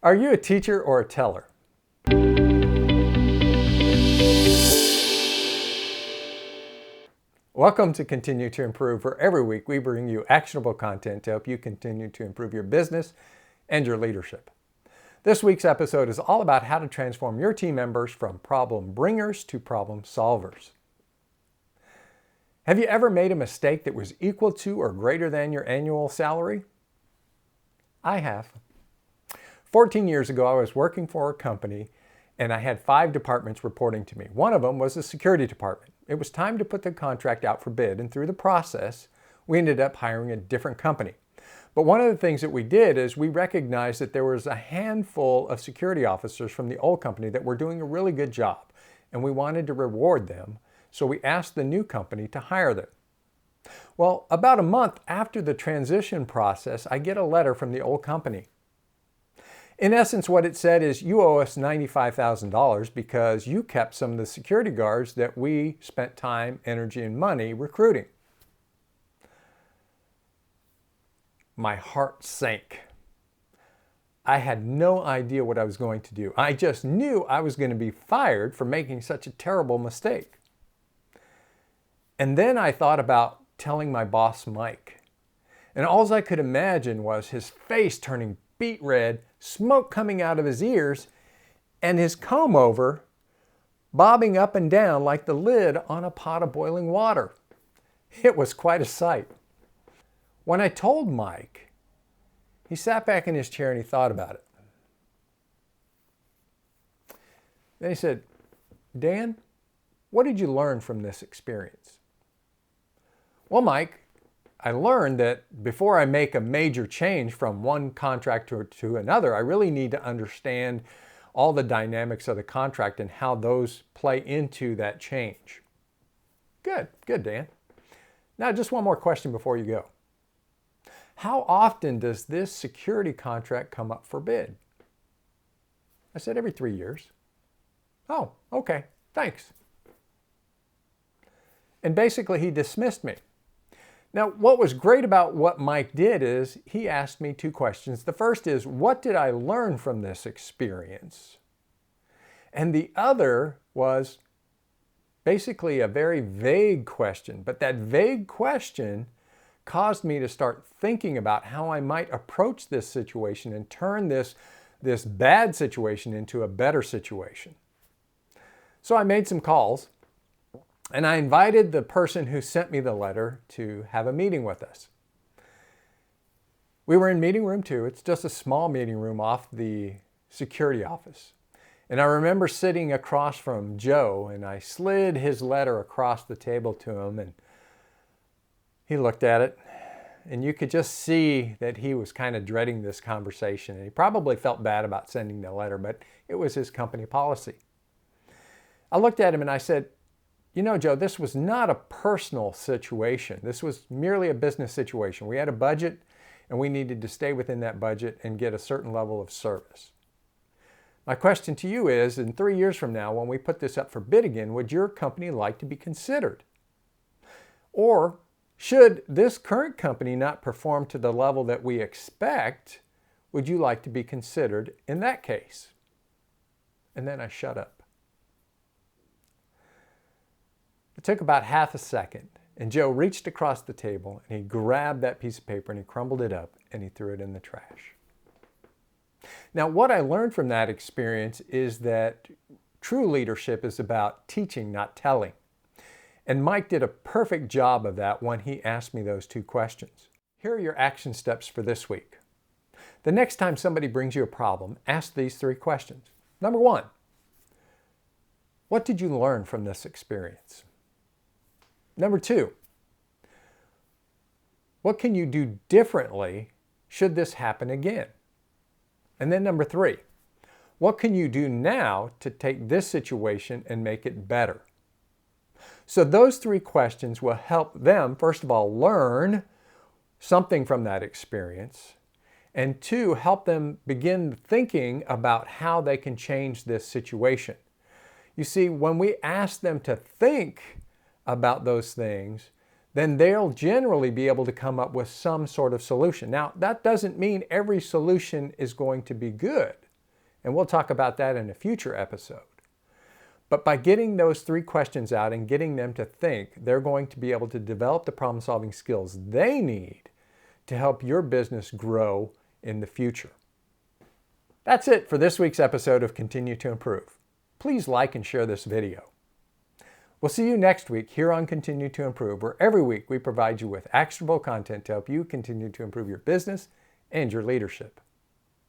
Are you a teacher or a teller? Welcome to Continue to Improve, where every week we bring you actionable content to help you continue to improve your business and your leadership. This week's episode is all about how to transform your team members from problem bringers to problem solvers. Have you ever made a mistake that was equal to or greater than your annual salary? I have. 14 years ago, I was working for a company and I had 5 departments reporting to me. One of them was the security department. It was time to put the contract out for bid, and through the process, we ended up hiring a different company. But one of the things that we did is we recognized that there was a handful of security officers from the old company that were doing a really good job, and we wanted to reward them, so we asked the new company to hire them. Well, about a month after the transition process, I get a letter from the old company. In essence, what it said is, you owe us $95,000 because you kept some of the security guards that we spent time, energy, and money recruiting. My heart sank. I had no idea what I was going to do. I just knew I was going to be fired for making such a terrible mistake. And then I thought about telling my boss, Mike. And all I could imagine was his face turning beet red, smoke coming out of his ears, and his comb over bobbing up and down like the lid on a pot of boiling water. It was quite a sight. When I told Mike, he sat back in his chair and he thought about it. Then he said, Dan, what did you learn from this experience? Well, Mike, I learned that before I make a major change from one contract to another, I really need to understand all the dynamics of the contract and how those play into that change. Good, Dan. Now, just one more question before you go. How often does this security contract come up for bid? I said every 3 years. Oh, okay, thanks. And basically he dismissed me. Now, what was great about what Mike did is he asked me 2 questions. The first is, what did I learn from this experience? And the other was basically a very vague question, but that vague question caused me to start thinking about how I might approach this situation and turn this bad situation into a better situation. So I made some calls. And I invited the person who sent me the letter to have a meeting with us. We were in meeting room 2. It's just a small meeting room off the security office. And I remember sitting across from Joe, and I slid his letter across the table to him, and he looked at it. And you could just see that he was kind of dreading this conversation. And he probably felt bad about sending the letter, but it was his company policy. I looked at him and I said, you know, Joe, this was not a personal situation. This was merely a business situation. We had a budget and we needed to stay within that budget and get a certain level of service. My question to you is, in 3 years from now, when we put this up for bid again, would your company like to be considered? Or should this current company not perform to the level that we expect, would you like to be considered in that case? And then I shut up. It took about half a second, and Joe reached across the table and he grabbed that piece of paper and he crumbled it up and he threw it in the trash. Now, what I learned from that experience is that true leadership is about teaching, not telling. And Mike did a perfect job of that when he asked me those 2 questions. Here are your action steps for this week. The next time somebody brings you a problem, ask these 3 questions. Number 1, what did you learn from this experience? Number 2, what can you do differently should this happen again? And then number 3, what can you do now to take this situation and make it better? So those 3 questions will help them, first of all, learn something from that experience, and 2, help them begin thinking about how they can change this situation. You see, when we ask them to think about those things, then they'll generally be able to come up with some sort of solution. Now, that doesn't mean every solution is going to be good. and we'll talk about that in a future episode. But by getting those 3 questions out and getting them to think, they're going to be able to develop the problem-solving skills they need to help your business grow in the future. That's it for this week's episode of Continue to Improve. Please like and share this video. We'll see you next week here on Continue to Improve, where every week we provide you with actionable content to help you continue to improve your business and your leadership.